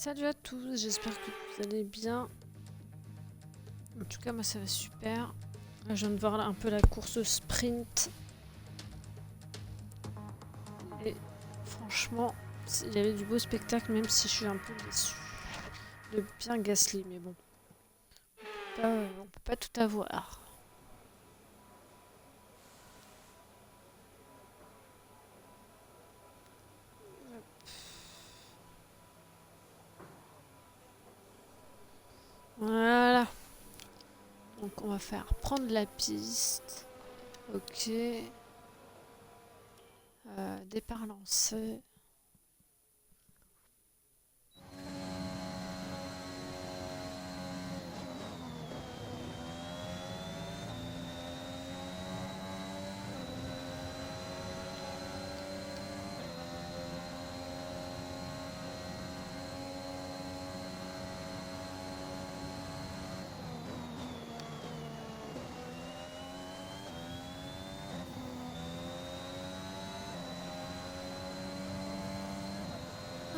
Salut à tous, j'espère que vous allez bien. En tout cas, moi ça va super. Là, je viens de voir là, un peu la course sprint. Et franchement, il y avait du beau spectacle, même si je suis un peu déçue de Pierre Gasly. Mais bon, on peut pas tout avoir. Voilà. Donc on va faire prendre la piste. Ok. Départ lancé.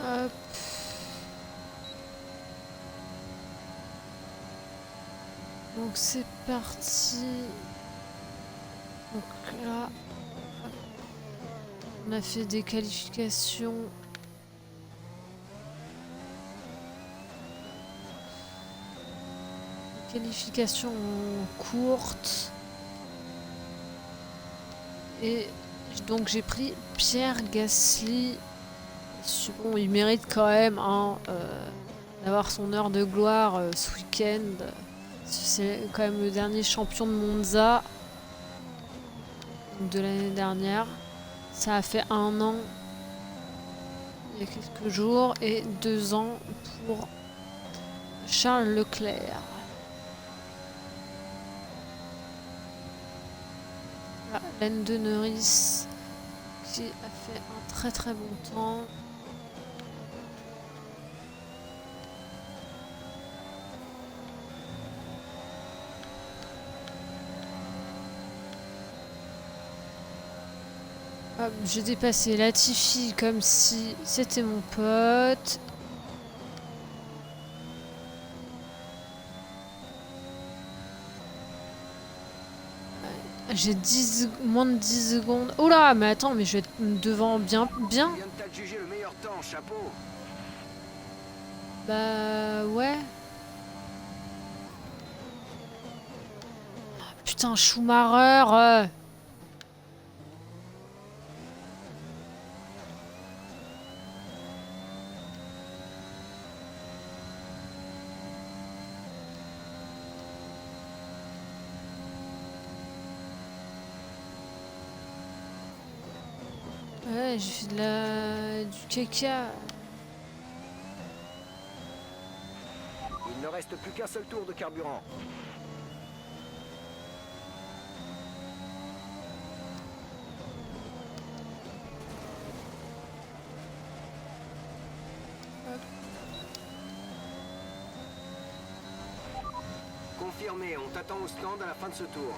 Hop. Donc c'est parti. Donc là, on a fait des qualifications. Qualification courte. Et donc j'ai pris Pierre Gasly. Bon, il mérite quand même d'avoir son heure de gloire ce week-end. C'est quand même le dernier champion de Monza de l'année dernière. Ça a fait 1 an il y a quelques jours et 2 ans pour Charles Leclerc. Voilà, Lando Norris qui a fait un très très bon temps. Hop, j'ai dépassé Latifi comme si c'était mon pote. J'ai moins de 10 secondes. Oh là, mais attends, mais je vais être devant bien. Tu viens de t'adjuger le meilleur temps, chapeau. Bah ouais. Putain, Schumacher. Ouais, j'ai fait du caca. Il ne reste plus qu'un seul tour de carburant. Confirmé, on t'attend au stand à la fin de ce tour.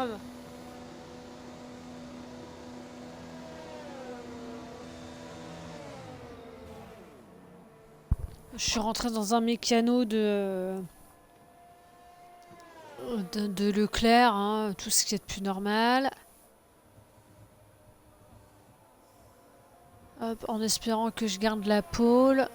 Ah bah. Je suis rentrée dans un mécano de Leclerc, hein, tout ce qui est de plus normal. Hop, en espérant que je garde la pole.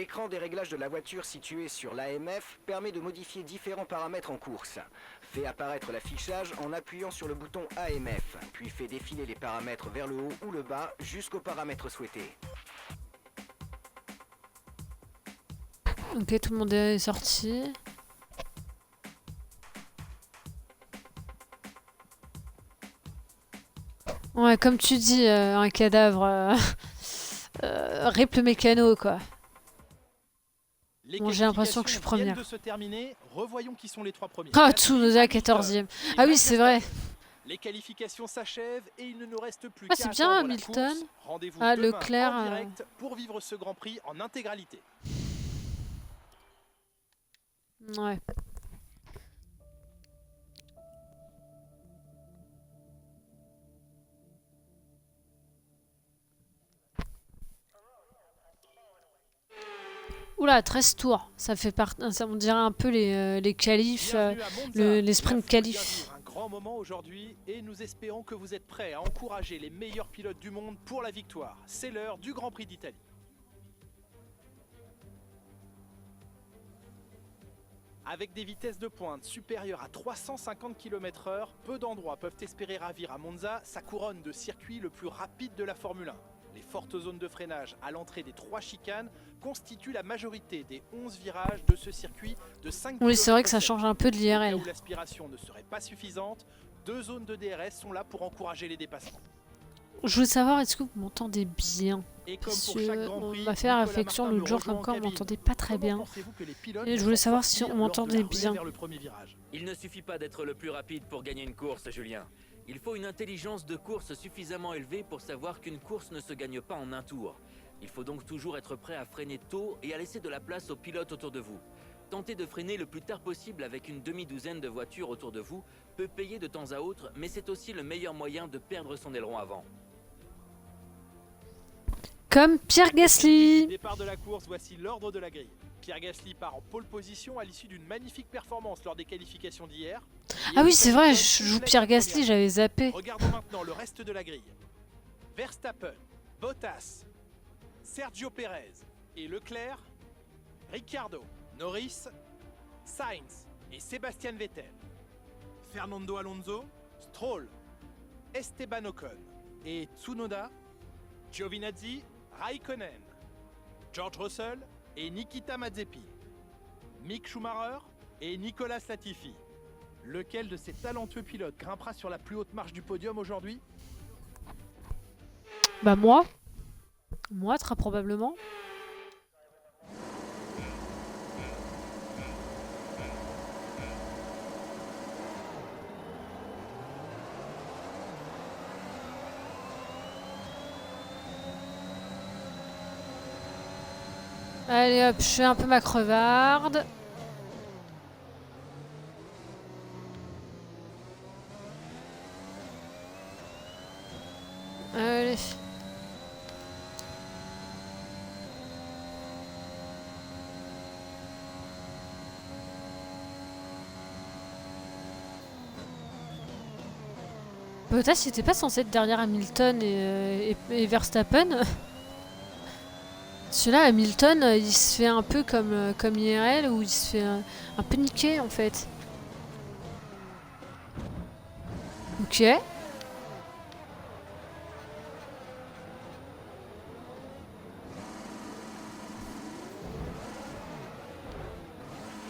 L'écran des réglages de la voiture situé sur l'AMF permet de modifier différents paramètres en course. Fait apparaître l'affichage en appuyant sur le bouton AMF, puis fait défiler les paramètres vers le haut ou le bas jusqu'au paramètre souhaité. Ok, tout le monde est sorti. Ouais, comme tu dis, un cadavre... rip le mécano, quoi. Bon, j'ai l'impression que je suis première. De se terminer. Revoyons qui sont les 3 premiers. Ah, Tsunoda 14e. Ah oui, c'est vrai. Les qualifications s'achèvent et il ne nous reste plus Ah, qu'à c'est bien attendre la Hamilton. course. Rendez-vous Ah, demain Leclerc. en direct pour vivre ce Grand Prix en intégralité. Ouais. Oula, 13 tours. Ça fait ça, on dirait un peu les qualifs, les sprint qualifs. Un grand moment aujourd'hui et nous espérons que vous êtes prêts à encourager les meilleurs pilotes du monde pour la victoire. C'est l'heure du Grand Prix d'Italie. Avec des vitesses de pointe supérieures à 350 km/h, peu d'endroits peuvent espérer ravir à Monza sa couronne de circuit le plus rapide de la Formule 1. Les fortes zones de freinage à l'entrée des 3 chicanes constituent la majorité des 11 virages de ce circuit de 5 km. Oui, c'est vrai que ça change un peu de l'IRL. Où l'aspiration ne serait pas suffisante, 2 zones de DRS sont là pour encourager les dépassements. Je voulais savoir, est-ce que vous m'entendez bien? Et comme Parce pour chaque que Grand Prix, on m'a fait la Nicolas réflexion Martin l'autre jour me comme rejoint quoi en on cabine. m'entendait pas très Comment bien. pensez-vous que les pilotes Et je vont voulais s'en savoir si sortir on lors de la m'entendait roulée bien. vers le premier virage. Il ne suffit pas d'être le plus rapide pour gagner une course, Julien. Il faut une intelligence de course suffisamment élevée pour savoir qu'une course ne se gagne pas en un tour. Il faut donc toujours être prêt à freiner tôt et à laisser de la place aux pilotes autour de vous. Tenter de freiner le plus tard possible avec une demi-douzaine de voitures autour de vous peut payer de temps à autre, mais c'est aussi le meilleur moyen de perdre son aileron avant. Comme Pierre Gasly. Départ de la course, voici l'ordre de la grille. Pierre Gasly part en pole position à l'issue d'une magnifique performance lors des qualifications d'hier. Ah oui, c'est vrai, je joue Pierre Gasly, j'avais zappé. Regardons maintenant le reste de la grille. Verstappen, Bottas, Sergio Pérez et Leclerc, Ricciardo, Norris, Sainz et Sébastien Vettel, Fernando Alonso, Stroll, Esteban Ocon et Tsunoda, Giovinazzi, Raikkonen, George Russell et Nikita Mazepin, Mick Schumacher et Nicolas Latifi. Lequel de ces talentueux pilotes grimpera sur la plus haute marche du podium aujourd'hui? Bah moi. Moi, très probablement. Allez hop, je fais un peu ma crevarde. Allez. Bottas, c'était pas censé être derrière Hamilton et Verstappen. Celui-là, Hamilton, il se fait un peu comme IRL, où il se fait un peu niquer en fait. Ok.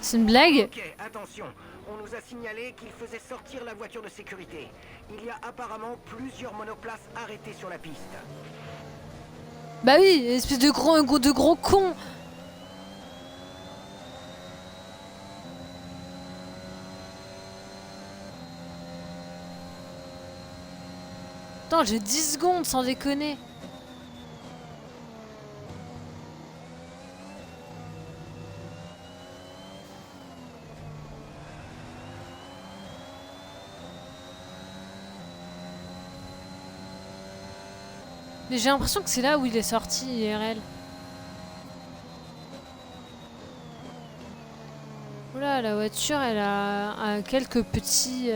C'est une blague? Ok, attention. On nous a signalé qu'il faisait sortir la voiture de sécurité. Il y a apparemment plusieurs monoplaces arrêtées sur la piste. Bah oui, espèce de gros con. Attends, j'ai 10 secondes sans déconner. Mais j'ai l'impression que c'est là où il est sorti IRL. Oula, la voiture, elle a quelques petits...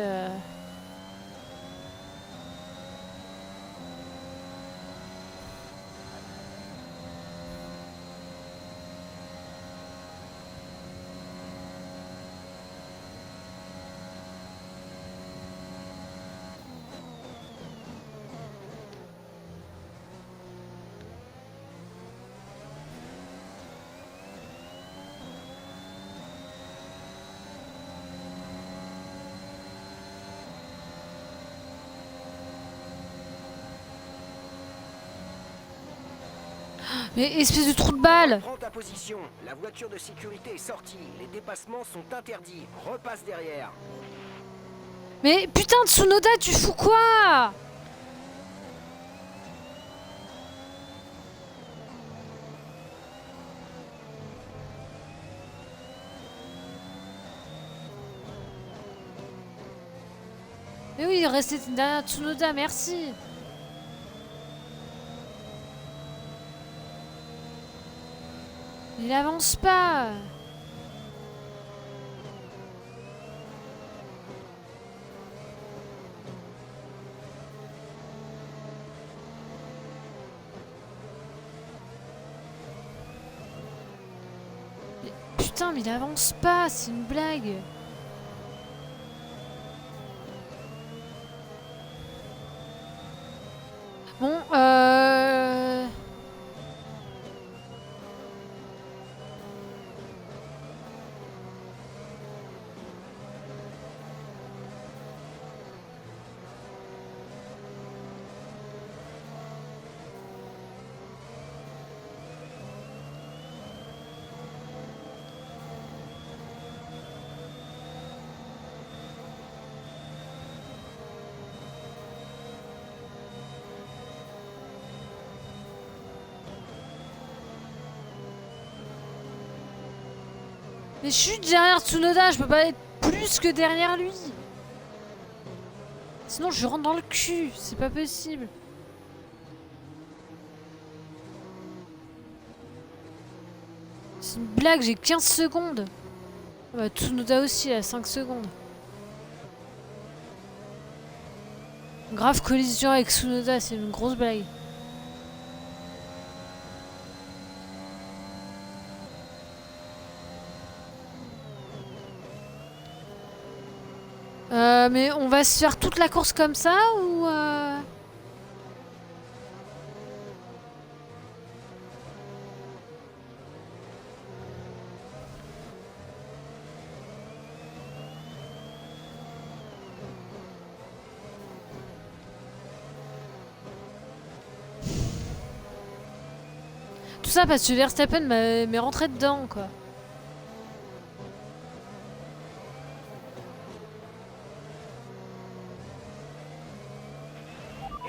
Mais espèce de trou de balle! Prends ta position. La voiture de sécurité est sortie. Les dépassements sont interdits. Repasse derrière. Mais putain, Tsunoda, tu fous quoi? Mais oui, restez derrière Tsunoda, merci. Il avance pas. Mais putain, mais il avance pas, c'est une blague. Bon, mais je suis derrière Tsunoda, je peux pas être plus que derrière lui. Sinon je rentre dans le cul, c'est pas possible. C'est une blague, j'ai 15 secondes. Ah bah, Tsunoda aussi, à 5 secondes. Grave collision avec Tsunoda, c'est une grosse blague. Mais on va se faire toute la course comme ça ou Tout ça parce que Verstappen m'est rentré dedans, quoi.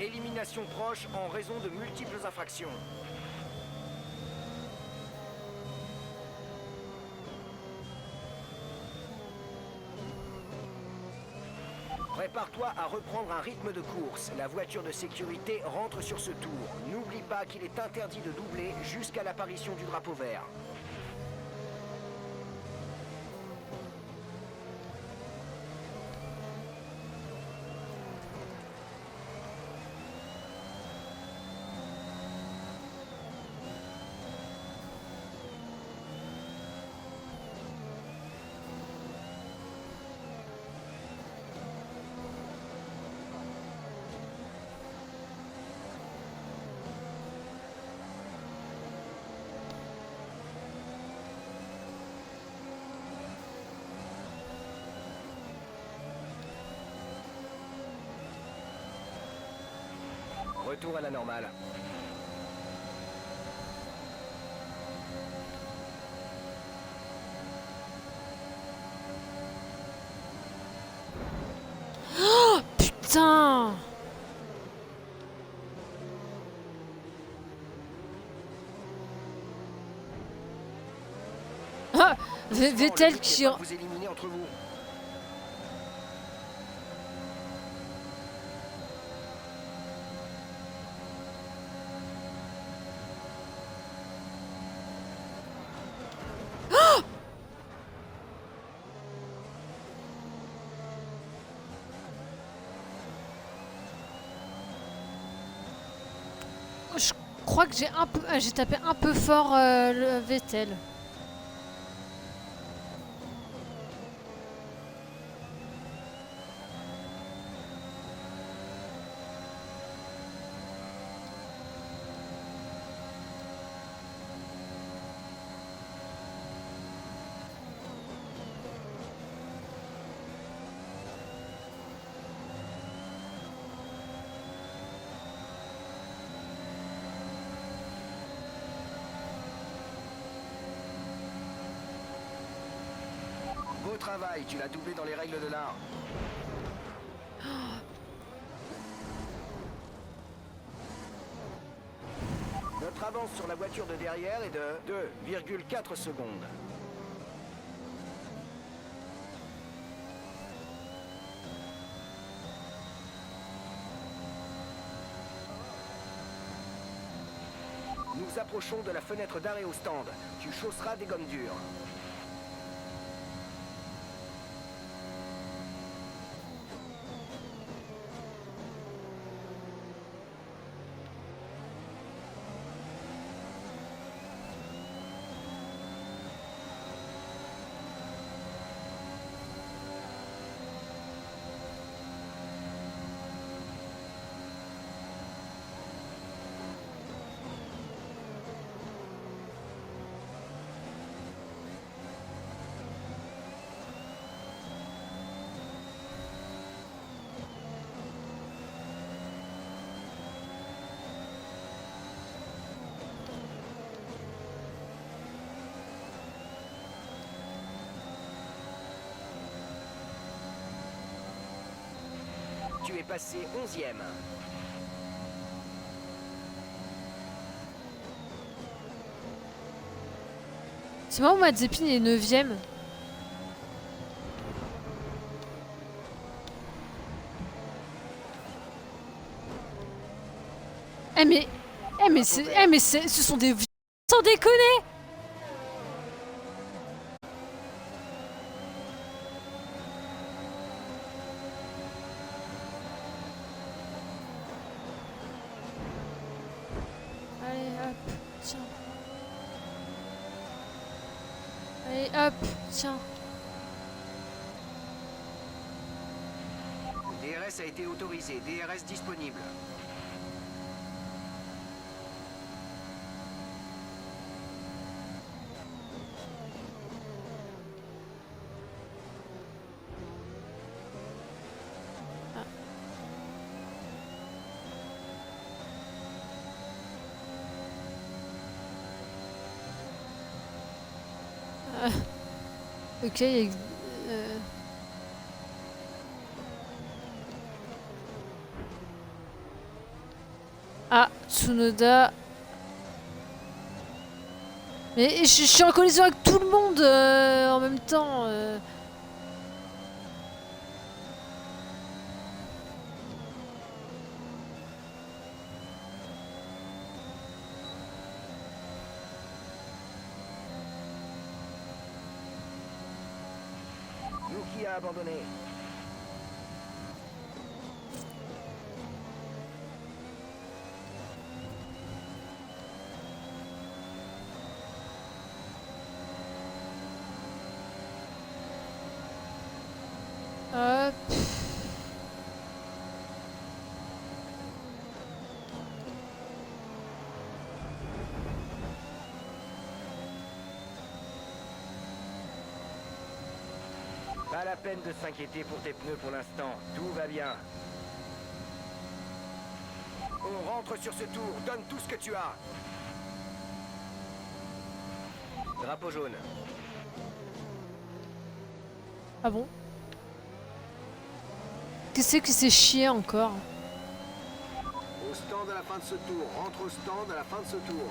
Élimination proche en raison de multiples infractions. Prépare-toi à reprendre un rythme de course. La voiture de sécurité rentre sur ce tour. N'oublie pas qu'il est interdit de doubler jusqu'à l'apparition du drapeau vert. Retour à la normale. Putain! Ah, Vettel qui... Vous éliminer entre vous. Je crois que j'ai tapé un peu fort le Vettel. Beau travail, tu l'as doublé dans les règles de l'art. Notre avance sur la voiture de derrière est de 2,4 secondes. Nous approchons de la fenêtre d'arrêt au stand. Tu chausseras des gommes dures. Tu es passé 11e. C'est marrant, Mazepin est 9ème. Ce sont des... Sans déconner. Allez, hop, tiens. Allez, hop, tiens. DRS a été autorisé. DRS disponible. Ok, ah, Tsunoda. Mais je suis en collision avec tout le monde en même temps. Yuki a abandonné. Hop. Pas la peine de s'inquiéter pour tes pneus pour l'instant. Tout va bien. On rentre sur ce tour. Donne tout ce que tu as. Drapeau jaune. Ah bon? Qu'est-ce que c'est chier encore? Au stand à la fin de ce tour. Rentre au stand à la fin de ce tour.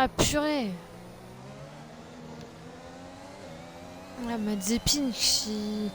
Ah purée! Ah, Mazepin qui...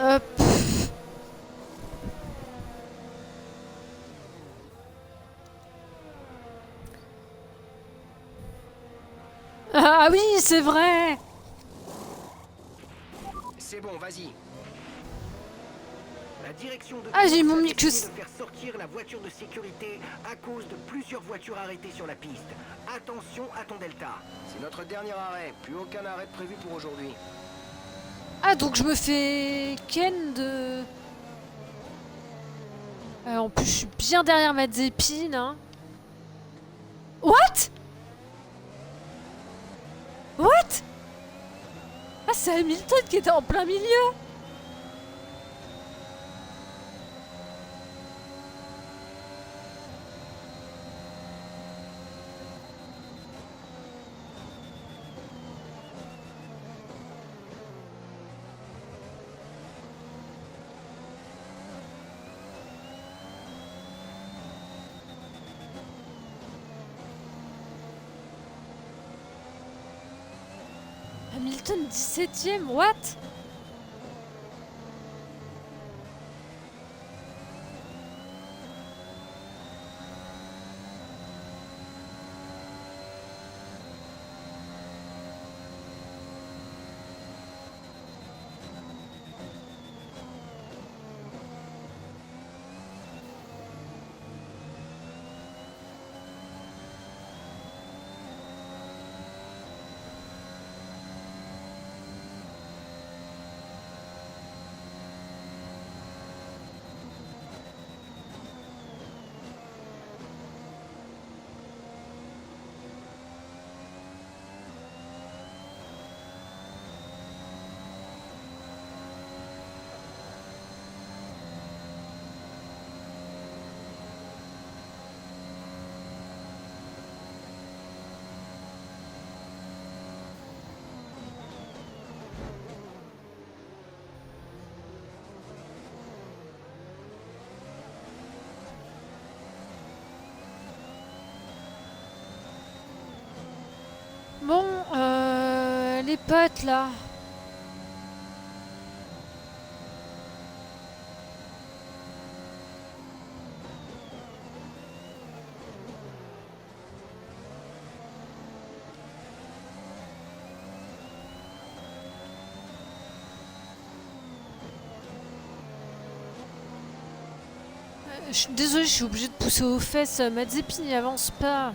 Hop. Ah oui, c'est vrai. C'est bon, vas-y. La direction de Ah, j'ai course mon a Micus. décidé de faire sortir la voiture de sécurité à cause de plusieurs voitures arrêtées sur la piste. Attention à ton delta. C'est notre dernier arrêt. Plus aucun arrêt de prévu pour aujourd'hui. Ah, donc je me fais ken de... en plus, je suis bien derrière Mazepin, hein. What? What? Ah, c'est Hamilton qui était en plein milieu. Hamilton 17ème, what? Bon, les potes là. Je suis désolée, je suis obligée de pousser aux fesses. Mazepin, il avance pas.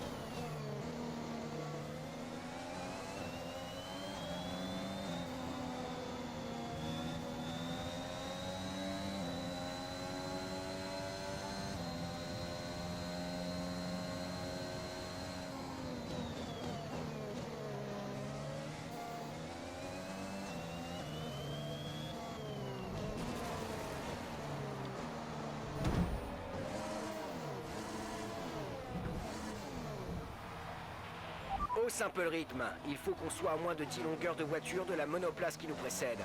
Hausse un peu le rythme. Il faut qu'on soit à moins de 10 longueurs de voiture de la monoplace qui nous précède.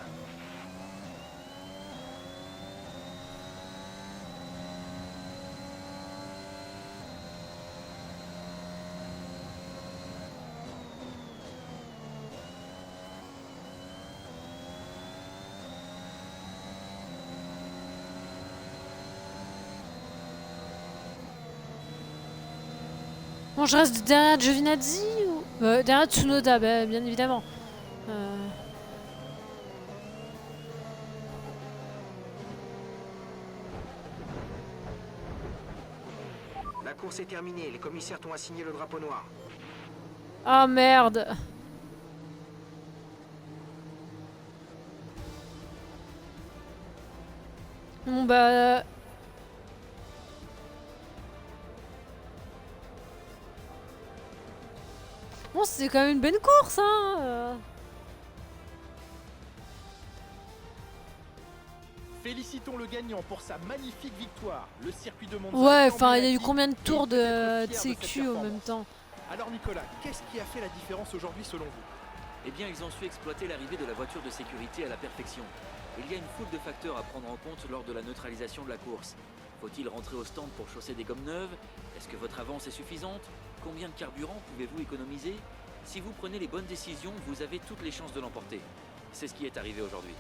Bon, je reste derrière Giovinazzi ou... derrière Tsunoda, bah, bien évidemment. La course est terminée. Les commissaires t'ont assigné le drapeau noir. Ah merde. Bon bah... Bon, c'est quand même une bonne course, hein. Félicitons le gagnant pour sa magnifique victoire. Le circuit de Monza. Ouais, est enfin, il y a eu emblématique combien de et tours il peut être de fier cette sécu en même performance. temps? Alors Nicolas, qu'est-ce qui a fait la différence aujourd'hui selon vous? Eh bien, ils ont su exploiter l'arrivée de la voiture de sécurité à la perfection. Il y a une foule de facteurs à prendre en compte lors de la neutralisation de la course. Faut-il rentrer au stand pour chausser des gommes neuves? Est-ce que votre avance est suffisante? Combien de carburant pouvez-vous économiser? Si vous prenez les bonnes décisions, vous avez toutes les chances de l'emporter. C'est ce qui est arrivé aujourd'hui.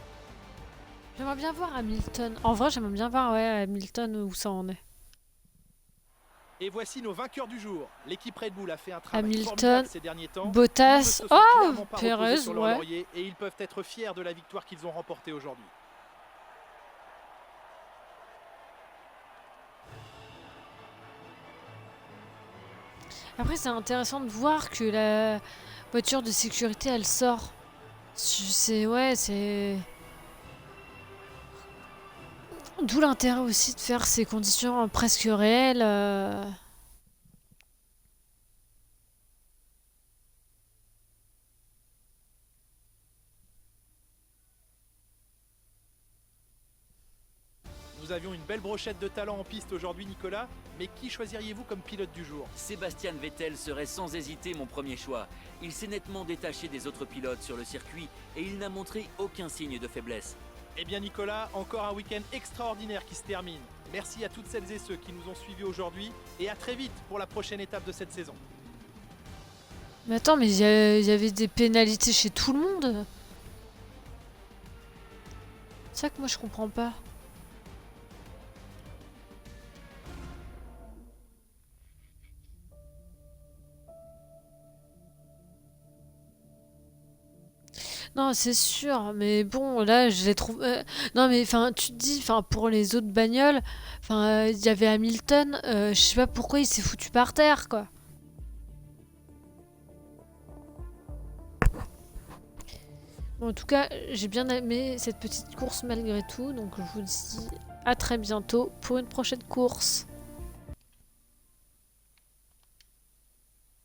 J'aimerais bien voir Hamilton. En vrai, j'aimerais bien voir ouais, Hamilton où ça en est. Et voici nos vainqueurs du jour. L'équipe Red Bull a fait un travail Hamilton, formidable ces derniers temps. Ils ne Bottas. se sont Oh, clairement pas reposés Perez, sur leur ouais. laurier et ils peuvent être fiers de la victoire qu'ils ont remportée aujourd'hui. Après, c'est intéressant de voir que la voiture de sécurité, elle sort. C'est... Ouais, c'est... D'où l'intérêt aussi de faire ces conditions presque réelles. Nous avions une belle brochette de talent en piste aujourd'hui, Nicolas, mais qui choisiriez-vous comme pilote du jour? Sébastien Vettel serait sans hésiter mon premier choix. Il s'est nettement détaché des autres pilotes sur le circuit et il n'a montré aucun signe de faiblesse. Eh bien Nicolas, encore un week-end extraordinaire qui se termine. Merci à toutes celles et ceux qui nous ont suivis aujourd'hui et à très vite pour la prochaine étape de cette saison. Mais attends, mais il y avait des pénalités chez tout le monde. C'est ça que moi je comprends pas. Non, c'est sûr, mais bon, là, je les trouve. Non, mais enfin, tu te dis, enfin, pour les autres bagnoles, enfin, il y avait Hamilton, je sais pas pourquoi il s'est foutu par terre, quoi. Bon, en tout cas, j'ai bien aimé cette petite course malgré tout, donc je vous dis à très bientôt pour une prochaine course.